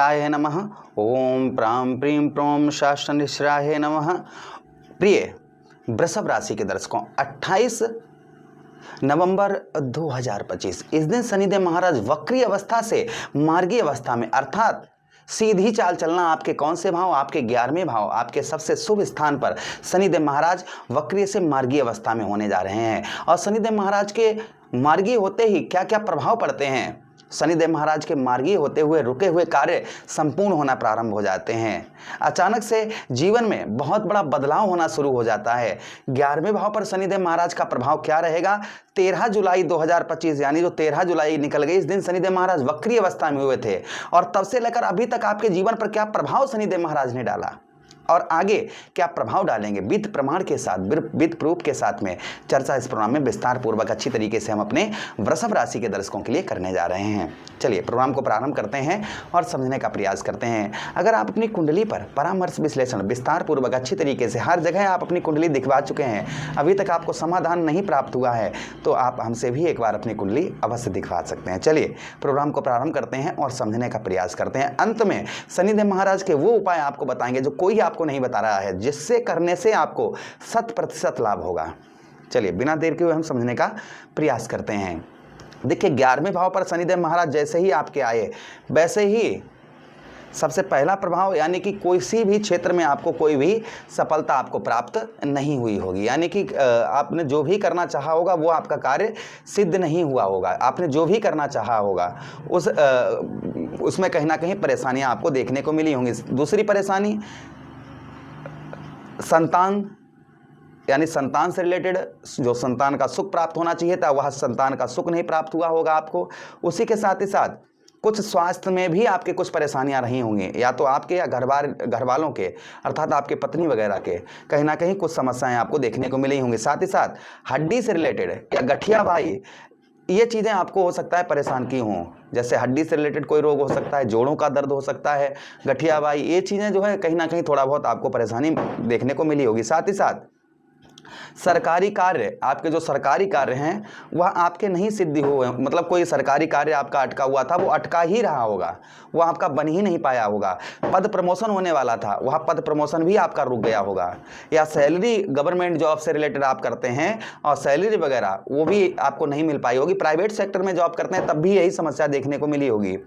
शनिश्चराय नमः। ओम प्रां प्रीं प्रों शनिश्चराय नमः। प्रिय वृषभ राशि के दर्शकों, 28 नवंबर 2025 इस दिन शनिदेव महाराज वक्री अवस्था से मार्गी अवस्था में अर्थात सीधी चाल चलना आपके कौन से भाव, आपके 11वें भाव, आपके सबसे शुभ स्थान पर शनिदेव महाराज वक्री से मार्गी अवस्था में होने जा रहे हैं। और शनिदेव महाराज के मार्गी होते ही क्या क्या प्रभाव पड़ते हैं। शनिदेव महाराज के मार्गी होते हुए रुके हुए कार्य संपूर्ण होना प्रारंभ हो जाते हैं। अचानक से जीवन में बहुत बड़ा बदलाव होना शुरू हो जाता है। 11वें भाव पर शनिदेव महाराज का प्रभाव क्या रहेगा। 13 जुलाई 2025 यानी जो 13 जुलाई निकल गई, इस दिन शनिदेव महाराज वक्री अवस्था में हुए थे और तब से लेकर अभी तक आपके जीवन पर क्या प्रभाव शनिदेव महाराज ने डाला और आगे क्या प्रभाव डालेंगे, विद प्रमाण के साथ, विद प्रूफ के साथ में चर्चा इस प्रोग्राम में विस्तार पूर्वक अच्छी तरीके से हम अपने वृषभ राशि के दर्शकों के लिए करने जा रहे हैं। चलिए प्रोग्राम को प्रारंभ करते हैं और समझने का प्रयास करते हैं। अगर आप अपनी कुंडली पर परामर्श विश्लेषण विस्तार पूर्वक अच्छी तरीके से हर जगह आप अपनी कुंडली दिखवा चुके हैं, अभी तक आपको समाधान नहीं प्राप्त हुआ है, तो आप हमसे भी एक बार अपनी कुंडली अवश्य दिखवा सकते हैं। चलिए प्रोग्राम को प्रारंभ करते हैं और समझने का प्रयास करते हैं। अंत में शनिदेव महाराज के वो उपाय आपको बताएंगे जो कोई आपको नहीं बता रहा है, जिससे करने से आपको 100% लाभ होगा। चलिए बिना देर के हुए हम समझने का प्रयास करते हैं। देखिए 11वें भाव पर शनिदेव महाराज जैसे ही आपके आए, वैसे ही सबसे पहला प्रभाव यानी कि किसी भी क्षेत्र में आपको कोई भी सफलता आपको प्राप्त नहीं हुई होगी। यानी कि आपने जो भी करना चाहा होगा वो आपका कार्य सिद्ध नहीं हुआ होगा। आपने जो भी करना चाहा होगा उसमें कहीं ना कहीं परेशानियां आपको देखने को मिली होंगी। दूसरी परेशानी संतान, यानी संतान से रिलेटेड जो संतान का सुख प्राप्त होना चाहिए था वह संतान का सुख नहीं प्राप्त हुआ होगा आपको। उसी के साथ ही साथ कुछ स्वास्थ्य में भी आपके कुछ परेशानियां रही होंगी, या तो आपके या घर वालों के अर्थात आपके पत्नी वगैरह के कहीं ना कहीं कुछ समस्याएं आपको देखने को मिली होंगी। साथ ही साथ हड्डी से रिलेटेड या गठिया भाई, ये चीज़ें आपको हो सकता है परेशान की हों। जैसे हड्डी से रिलेटेड कोई रोग हो सकता है, जोड़ों का दर्द हो सकता है, गठिया भाई, ये चीज़ें जो है कहीं ना कहीं थोड़ा बहुत आपको परेशानी देखने को मिली होगी। साथ ही साथ सरकारी कार्य, आपके जो सरकारी कार्य हैं वह आपके नहीं सिद्धि हुए, मतलब कोई सरकारी कार्य आपका अटका हुआ था वो अटका ही रहा होगा, वह आपका बन ही नहीं पाया होगा। पद प्रमोशन होने वाला था, वह पद प्रमोशन भी आपका रुक गया होगा। या सैलरी गवर्नमेंट जॉब से रिलेटेड आप करते हैं और सैलरी वगैरह वो भी आपको नहीं मिल पाई होगी। प्राइवेट सेक्टर में जॉब करते हैं तब भी यही समस्या देखने को मिली होगी।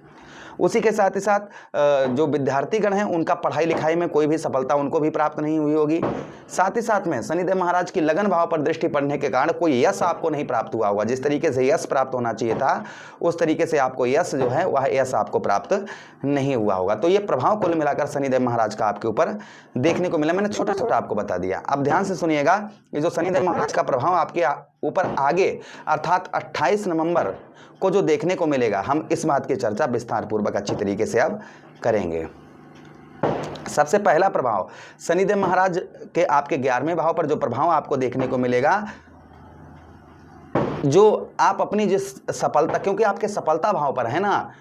उसी के साथ ही साथ जो विद्यार्थीगण हैं उनका पढ़ाई लिखाई में कोई भी सफलता उनको भी प्राप्त नहीं हुई होगी। साथ ही साथ में शनिदेव महाराज की लगन भाव पर दृष्टि पड़ने के कारण कोई यश आपको नहीं प्राप्त हुआ होगा। जिस तरीके से यश प्राप्त होना चाहिए था उस तरीके से आपको यश जो है वह यश आपको प्राप्त नहीं हुआ होगा। तो ये प्रभाव कुल मिलाकर शनिदेव महाराज का आपके ऊपर देखने को मिला। मैंने छोटा छोटा आपको बता दिया। अब ध्यान से सुनिएगा, ये जो शनिदेव महाराज का प्रभाव आपके ऊपर आगे अर्थात 28 नवंबर को जो देखने को मिलेगा, हम इस बात की चर्चा विस्तार पूर्वक अच्छी तरीके से अब करेंगे। सबसे पहला प्रभाव शनिदेव महाराज के आपके 11वें भाव पर जो प्रभाव आपको देखने को मिलेगा, जो आप अपनी जिस सफलता, क्योंकि आपके सफलता भाव पर है ना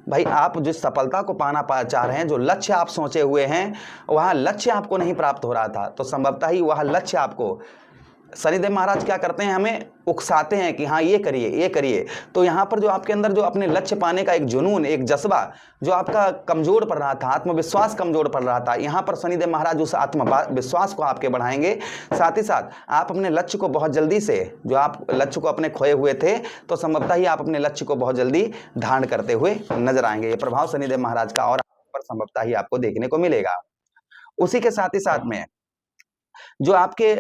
भाई, आप जिस सफलता को पाना चाह रहे हैं, जो लक्ष्य आप सोचे हुए हैं वह लक्ष्य आपको नहीं प्राप्त हो रहा था, तो संभवतः ही वह लक्ष्य आपको शनिदेव महाराज क्या करते हैं, हमें उकसाते हैं कि हाँ ये करिए ये करिए। तो यहाँ पर जो आपके अंदर जो अपने लक्ष्य पाने का एक जुनून, एक जज्बा जो आपका कमजोर पड़ रहा था, आत्मविश्वास कमजोर पड़ रहा था, यहाँ पर शनिदेव महाराज उस आत्मविश्वास को आपके बढ़ाएंगे। साथ ही साथ आप अपने लक्ष्य को बहुत जल्दी से, जो आप लक्ष्य को अपने खोए हुए थे, तो संभवतः ही आप अपने लक्ष्य को बहुत जल्दी धारण करते हुए नजर आएंगे। ये प्रभाव शनिदेव महाराज का और पर संभवतः ही आपको देखने को मिलेगा। उसी के साथ ही साथ में जो आपके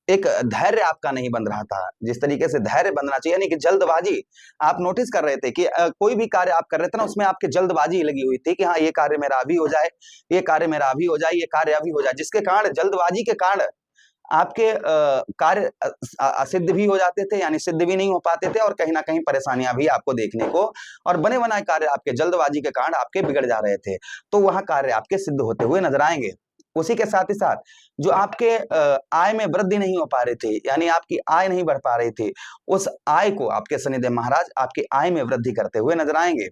एक धैर्य आपका नहीं बन रहा था, जिस तरीके से धैर्य बनना चाहिए, यानी कि जल्दबाजी आप नोटिस कर रहे थे कि कोई भी कार्य आप कर रहे थे ना उसमें आपके जल्दबाजी लगी हुई थी कि हाँ ये कार्य मेरा अभी हो जाए, ये कार्य मेरा अभी हो जाए, ये कार्य अभी हो जाए, जिसके कारण जल्दबाजी के कारण आपके कार्य असिद्ध भी हो जाते थे, यानी सिद्ध भी नहीं हो पाते थे और कहीं ना कहीं परेशानियां भी आपको देखने को, और बने बनाए कार्य आपके जल्दबाजी के कारण आपके बिगड़ जा रहे थे, तो वह कार्य आपके सिद्ध होते हुए नजर आएंगे। उसी के साथ ही साथ जो आपके आय में वृद्धि नहीं हो पा रही थी, यानी आपकी आय नहीं बढ़ पा रही थी, उस आय को आपके शनिदेव महाराज आपकी आय में वृद्धि करते हुए नजर आएंगे।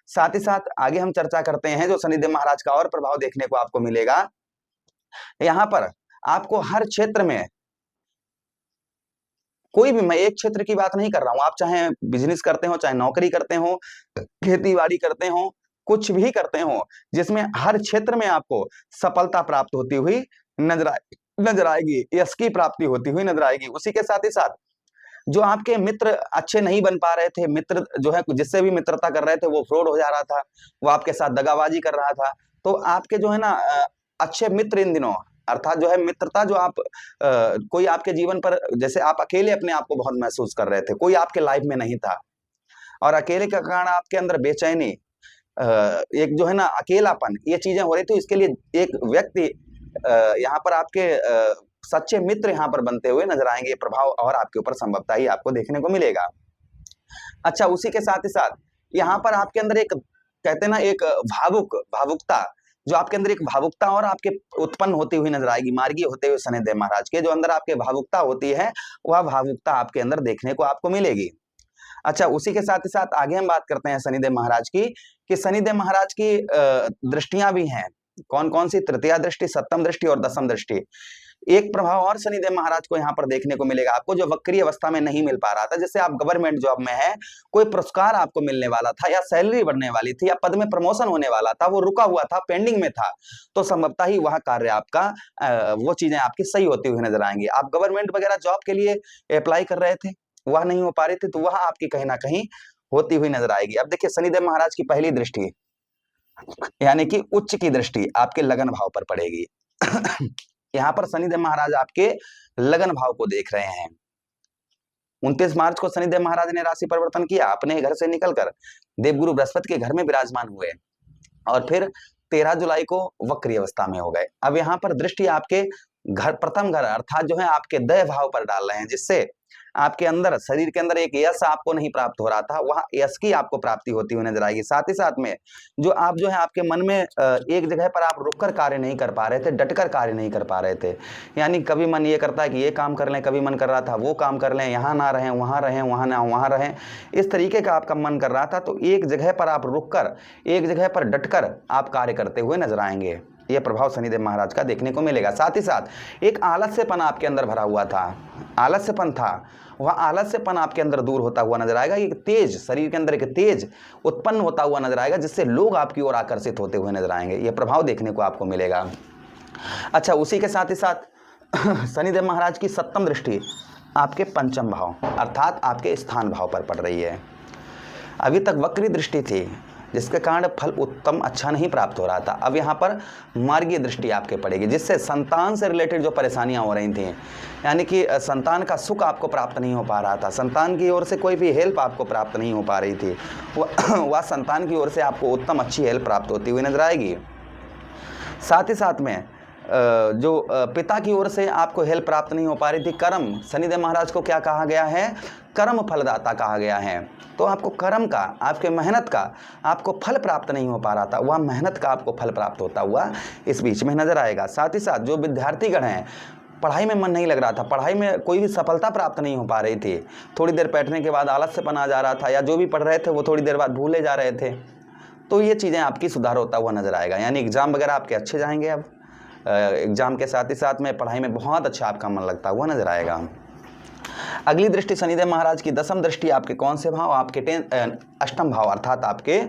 साथ ही साथ आगे हम चर्चा करते हैं जो शनिदेव महाराज का और प्रभाव देखने को आपको मिलेगा। यहाँ पर आपको हर क्षेत्र में, कोई भी, मैं एक क्षेत्र की बात नहीं कर रहा हूं, आप चाहे बिजनेस करते हो, चाहे नौकरी करते हो, खेती बाड़ी करते हो, कुछ भी करते हो जिसमें हर क्षेत्र में आपको सफलता प्राप्त होती हुई नजर आएगी, यश की प्राप्ति होती हुई नजर आएगी। उसी के साथ ही साथ जो आपके मित्र अच्छे नहीं बन पा रहे थे, मित्र जो है जिससे भी मित्रता कर रहे थे वो फ्रॉड हो जा रहा था, वो आपके साथ दगाबाजी कर रहा था, तो आपके जो है ना अच्छे मित्र इन दिनों, अर्थात जो है मित्रता जो आप कोई आपके जीवन पर, जैसे आप अकेले अपने आप को बहुत महसूस कर रहे थे, कोई आपके लाइफ में नहीं था, और अकेले के कारण आपके अंदर बेचैनी, एक जो है ना अकेलापन, ये चीजें हो रही थी। इसके लिए एक व्यक्ति यहाँ पर आपके सच्चे मित्र यहाँ पर बनते हुए नजर आएंगे, प्रभाव और आपके ऊपर संभवता ही आपको देखने को मिलेगा। अच्छा, उसी के साथ ही साथ यहाँ पर आपके अंदर एक कहते हैं ना एक भावुकता, जो आपके अंदर एक भावुकता और आपके उत्पन्न होती हुई नजर आएगी, मार्गी होते हुए शनिदेव महाराज के जो अंदर आपके भावुकता होती है, वह भावुकता आपके अंदर देखने को आपको मिलेगी। अच्छा, उसी के साथ ही साथ आगे हम बात करते हैं शनिदेव महाराज की, कि शनिदेव महाराज की दृष्टियां भी हैं। कौन कौन सी? तृतीया दृष्टि, सप्तम दृष्टि और दसम दृष्टि। एक प्रभाव और शनिदेव महाराज को यहाँ पर देखने को मिलेगा आपको, जो वक्री अवस्था में नहीं मिल पा रहा था। जैसे आप गवर्नमेंट जॉब में है, कोई पुरस्कार आपको मिलने वाला था, या सैलरी बढ़ने वाली थी, या पद में प्रमोशन होने वाला था, वो रुका हुआ था, पेंडिंग में था, तो संभवतः ही वह कार्य आपका वो चीजें आपकी सही होती हुई नजर आएंगी। आप गवर्नमेंट वगैरह जॉब के लिए अप्लाई कर रहे थे, वह नहीं हो पा रही थी, तो वह आपकी कहीं ना कहीं होती हुई नजर आएगी। अब देखिए, शनिदेव महाराज की पहली दृष्टि यानी कि उच्च की दृष्टि आपके लगन भाव पर पड़ेगी। यहाँ पर शनिदेव महाराज आपके लगन भाव को देख रहे हैं। 29 मार्च को शनिदेव महाराज ने राशि परिवर्तन किया, अपने घर से निकलकर देवगुरु बृहस्पति के घर में विराजमान हुए, और फिर 13 जुलाई को वक्री अवस्था में हो गए। अब यहाँ पर दृष्टि आपके घर, प्रथम घर अर्थात जो है आपके दय भाव पर डाल रहे हैं, जिससे आपके अंदर, शरीर के अंदर एक यश आपको नहीं प्राप्त हो रहा था, वहां यश की आपको प्राप्ति होती हुई नजर आएगी। साथ ही साथ में जो आप जो है आपके मन में एक जगह पर आप रुककर कार्य नहीं कर पा रहे थे, डटकर कार्य नहीं कर पा रहे थे, यानी कभी मन ये करता है कि ये काम कर लें, कभी मन कर रहा था वो काम कर लें, यहाँ ना रहें वहाँ रहें, वहाँ ना वहाँ रहें, इस तरीके का आपका मन कर रहा था। तो एक जगह पर आप रुककर, एक जगह पर डटकर आप कार्य करते हुए नजर आएंगे। यह प्रभाव शनिदेव महाराज का देखने को मिलेगा। साथ ही साथ एक आलस्यपन आपके अंदर भरा हुआ था, आलस्यपन था, वह आलस्यपन आपके अंदर दूर होता हुआ नजर आएगा। एक तेज, शरीर के अंदर एक तेज उत्पन्न होता हुआ नजर आएगा, जिससे लोग आपकी ओर आकर्षित होते हुए नजर आएंगे। यह प्रभाव देखने को आपको मिलेगा। अच्छा, उसी के साथ ही साथ शनिदेव महाराज की सप्तम दृष्टि आपके पंचम भाव अर्थात आपके स्थान भाव पर पड़ रही है। अभी तक वक्री दृष्टि थी, जिसके कारण फल उत्तम अच्छा नहीं प्राप्त हो रहा था। अब यहाँ पर मार्गीय दृष्टि आपके पड़ेगी, जिससे संतान से रिलेटेड जो परेशानियां हो रही थी, यानी कि संतान का सुख आपको प्राप्त नहीं हो पा रहा था, संतान की ओर से कोई भी हेल्प आपको प्राप्त नहीं हो पा रही थी, वह संतान की ओर से आपको उत्तम अच्छी हेल्प प्राप्त होती हुई नजर आएगी। साथ ही साथ में जो पिता की ओर से आपको हेल्प प्राप्त नहीं हो पा रही थी, कर्म, शनिदेव महाराज को क्या कहा गया है? कर्म फलदाता कहा गया है। तो आपको कर्म का, आपके मेहनत का आपको फल प्राप्त नहीं हो पा रहा था, वह मेहनत का आपको फल प्राप्त होता हुआ इस बीच में नजर आएगा। साथ ही साथ जो विद्यार्थीगण हैं, पढ़ाई में मन नहीं लग रहा था, पढ़ाई में कोई भी सफलता प्राप्त नहीं हो पा रही थी, थोड़ी देर बैठने के बाद आलस्यपन आ जा रहा था, या जो भी पढ़ रहे थे वो थोड़ी देर बाद भूले जा रहे थे, तो ये चीज़ें आपकी सुधार होता हुआ नजर आएगा। यानी एग्जाम वगैरह आपके अच्छे जाएंगे। अब एग्जाम के साथ ही साथ में पढ़ाई में बहुत अच्छा आपका मन लगता हुआ नजर आएगा। अगली दृष्टि शनिदेव महाराज की दसम दृष्टि आपके कौन से भाव? आपके अष्टम भाव अर्थात आपके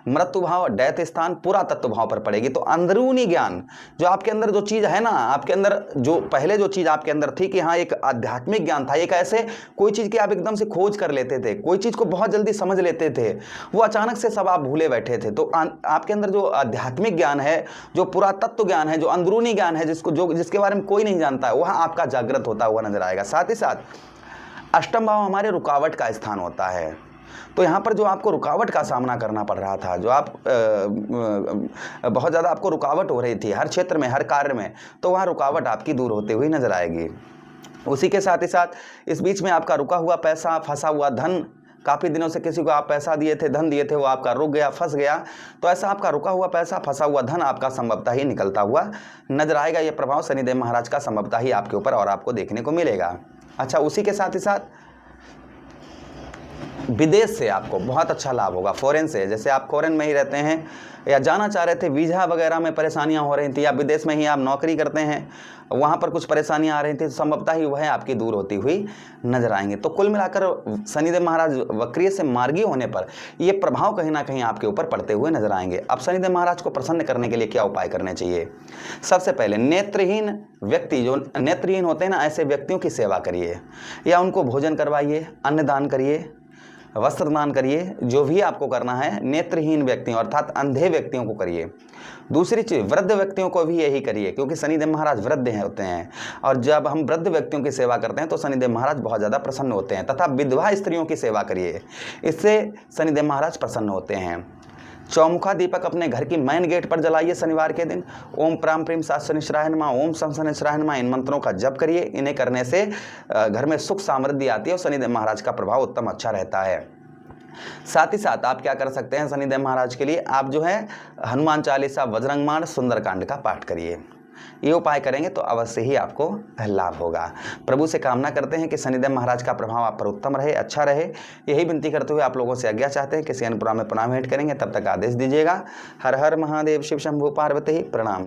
मृत्यु भाव, डेथ स्थान, पुरातत्व भाव पर पड़ेगी। तो अंदरूनी ज्ञान, जो आपके अंदर जो चीज है ना, आपके अंदर जो पहले जो चीज आपके अंदर थी कि हाँ एक आध्यात्मिक ज्ञान था, एक ऐसे कोई चीज की आप एकदम से खोज कर लेते थे, कोई चीज को बहुत जल्दी समझ लेते थे, वो अचानक से सब आप भूले बैठे थे। तो आपके अंदर जो आध्यात्मिक ज्ञान है, जो पुरातत्व ज्ञान है, जो अंदरूनी ज्ञान है, जिसके बारे में कोई नहीं जानता है, वह आपका जागृत होता हुआ नजर आएगा। साथ ही साथ अष्टम भाव हमारे रुकावट का स्थान होता है। तो यहाँ पर जो आपको रुकावट का सामना करना पड़ रहा था, जो आप बहुत ज़्यादा आपको रुकावट हो रही थी हर क्षेत्र में, हर कार्य में, तो वहाँ रुकावट आपकी दूर होते हुई नजर आएगी। उसी के साथ ही साथ इस बीच में आपका रुका हुआ पैसा, फंसा हुआ धन, काफ़ी दिनों से किसी को आप पैसा दिए थे, धन दिए थे, वो आपका रुक गया, फंस गया, तो ऐसा आपका रुका हुआ पैसा, फंसा हुआ धन आपका संभवतः ही निकलता हुआ नजर आएगा। ये प्रभाव शनिदेव महाराज का संभवतः ही आपके ऊपर और आपको देखने को मिलेगा। अच्छा, उसी के साथ ही साथ विदेश से आपको बहुत अच्छा लाभ होगा, फॉरेन से, जैसे आप फॉरेन में ही रहते हैं या जाना चाह रहे थे, वीज़ा वगैरह में परेशानियां हो रही थी, या विदेश में ही आप नौकरी करते हैं, वहाँ पर कुछ परेशानियां आ रही थी, तो संभवतः ही वह आपकी दूर होती हुई नजर आएंगे। तो कुल मिलाकर शनिदेव महाराज वक्रीय से मार्गी होने पर ये प्रभाव कहीं ना कहीं आपके ऊपर पड़ते हुए नजर आएंगे। अब शनिदेव महाराज को प्रसन्न करने के लिए क्या उपाय करने चाहिए? सबसे पहले नेत्रहीन व्यक्ति, जो नेत्रहीन होते हैं ना, ऐसे व्यक्तियों की सेवा करिए, या उनको भोजन करवाइए, अन्न दान करिए, वस्त्र दान करिए, जो भी आपको करना है नेत्रहीन व्यक्तियों अर्थात अंधे व्यक्तियों को करिए। दूसरी चीज़, वृद्ध व्यक्तियों को भी यही करिए, क्योंकि शनिदेव महाराज वृद्ध होते हैं, और जब हम वृद्ध व्यक्तियों की सेवा करते हैं तो शनिदेव महाराज बहुत ज़्यादा प्रसन्न होते हैं। तथा विधवा स्त्रियों की सेवा करिए, इससे शनिदेव महाराज प्रसन्न होते हैं। चौमुखा दीपक अपने घर की मेन गेट पर जलाइए शनिवार के दिन। ओम प्राम प्रीम सात शनिश्चराय नमः, ओम शम शनिश्चराय नमः, इन मंत्रों का जप करिए। इन्हें करने से घर में सुख समृद्धि आती है और शनिदेव महाराज का प्रभाव उत्तम अच्छा रहता है। साथ ही साथ आप क्या कर सकते हैं शनिदेव महाराज के लिए, आप जो है हनुमान चालीसा, बजरंगबाण, सुंदरकांड का पाठ करिए। ये उपाय करेंगे तो अवश्य ही आपको लाभ होगा। प्रभु से कामना करते हैं कि शनिदेव महाराज का प्रभाव आप पर उत्तम रहे, अच्छा रहे। यही विनती करते हुए आप लोगों से आज्ञा चाहते हैं। किसी अन्य प्रोग्राम में पुनः भेंट करेंगे, तब तक आदेश दीजिएगा। हर हर महादेव, शिव शंभु पार्वती, प्रणाम।